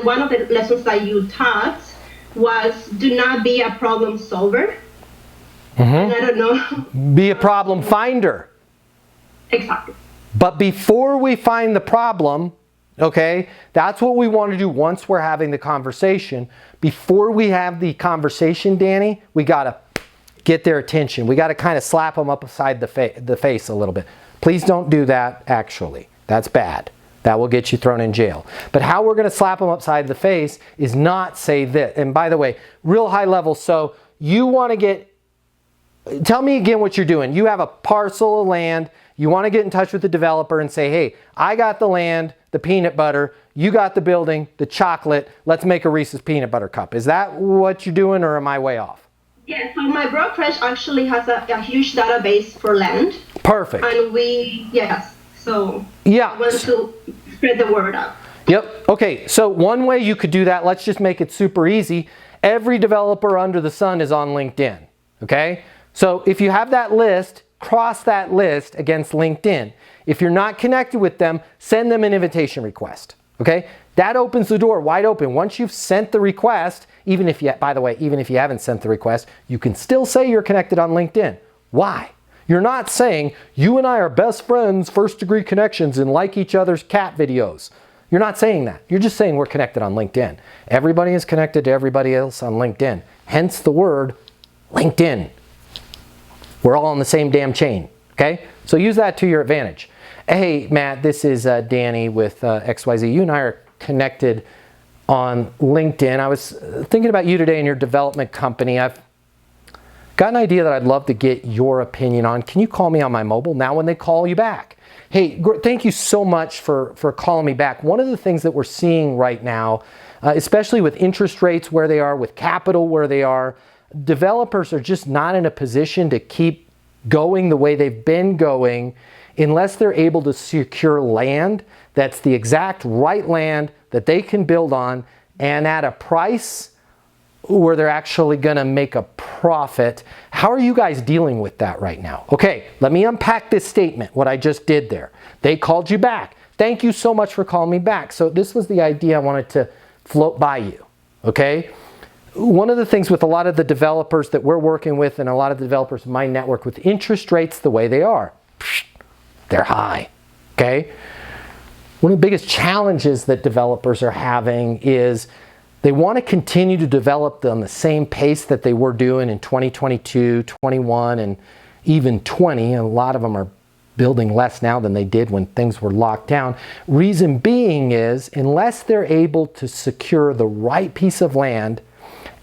one of the lessons that you taught was do not be a problem solver. And I don't know. Be a problem finder. Exactly. But before we find the problem, okay, that's what we want to do once we're having the conversation. Before we have the conversation, Danny, we got to get their attention. We got to kind of slap them upside the face a little bit. Please don't do that, actually. That's bad. That will get you thrown in jail. But how we're going to slap them upside the face is not say this. And by the way, real high level, so you want to get, tell me again what you're doing. You have a parcel of land. You want to get in touch with the developer and say, hey, I got the land, the peanut butter, you got the building, the chocolate, let's make a Reese's peanut butter cup. Is that what you're doing, or am I way off? Yeah, so my brokerage actually has a huge database for land. Perfect. And so yeah. I want to spread the word out. Yep. Okay, so one way you could do that, let's just make it super easy. Every developer under the sun is on LinkedIn, okay? So if you have that list, cross that list against LinkedIn. If you're not connected with them, send them an invitation request, okay? That opens the door wide open. Once you've sent the request, even if you haven't sent the request, you can still say you're connected on LinkedIn. Why? You're not saying, you and I are best friends, first degree connections, and like each other's cat videos. You're not saying that. You're just saying we're connected on LinkedIn. Everybody is connected to everybody else on LinkedIn. Hence the word LinkedIn. We're all on the same damn chain, okay? So use that to your advantage. Hey, Matt, this is Danny with XYZ. You and I are connected on LinkedIn. I was thinking about you today and your development company. I've got an idea that I'd love to get your opinion on. Can you call me on my mobile now when they call you back? Hey, thank you so much for calling me back. One of the things that we're seeing right now, especially with interest rates where they are, with capital where they are, developers are just not in a position to keep going the way they've been going unless they're able to secure land that's the exact right land that they can build on and at a price where they're actually going to make a profit. How are you guys dealing with that right now? Okay, let me unpack this statement, what I just did there. They called you back. Thank you so much for calling me back. So this was the idea I wanted to float by you, okay? One of the things with a lot of the developers that we're working with and a lot of the developers in my network with interest rates the way they are, they're high, okay? One of the biggest challenges that developers are having is they want to continue to develop on the same pace that they were doing in 2022, 21, and even 20. And a lot of them are building less now than they did when things were locked down. Reason being is, unless they're able to secure the right piece of land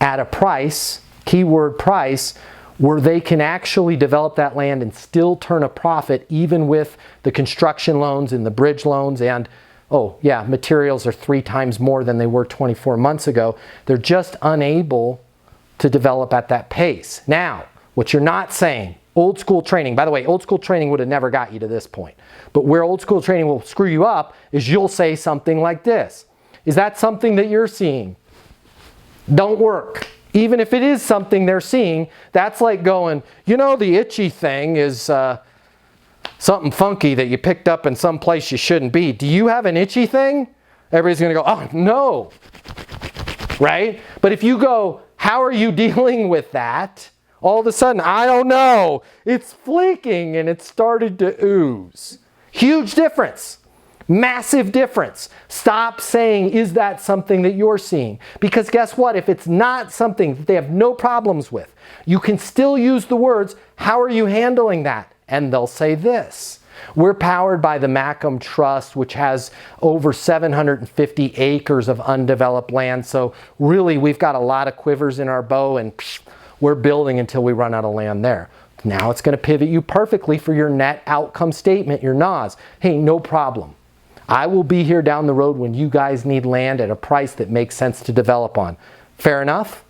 at a price, keyword price, where they can actually develop that land and still turn a profit even with the construction loans and the bridge loans and oh yeah, materials are 3 times more than they were 24 months ago. They're just unable to develop at that pace. Now, what you're not saying, old school training, by the way, old school training would have never got you to this point. But where old school training will screw you up is you'll say something like this. Is that something that you're seeing? Don't work. Even if it is something they're seeing, that's like going, you know, the itchy thing is something funky that you picked up in some place you shouldn't be. Do you have an itchy thing? Everybody's going to go, oh, no. Right? But if you go, how are you dealing with that? All of a sudden, I don't know. It's flaking and it started to ooze. Huge difference. Massive difference. Stop saying, is that something that you're seeing? Because guess what? If it's not something that they have no problems with, you can still use the words, how are you handling that? And they'll say this. We're powered by the Macomb Trust, which has over 750 acres of undeveloped land. So really, we've got a lot of quivers in our bow and we're building until we run out of land there. Now it's going to pivot you perfectly for your net outcome statement, your NOS. Hey, no problem. I will be here down the road when you guys need land at a price that makes sense to develop on. Fair enough?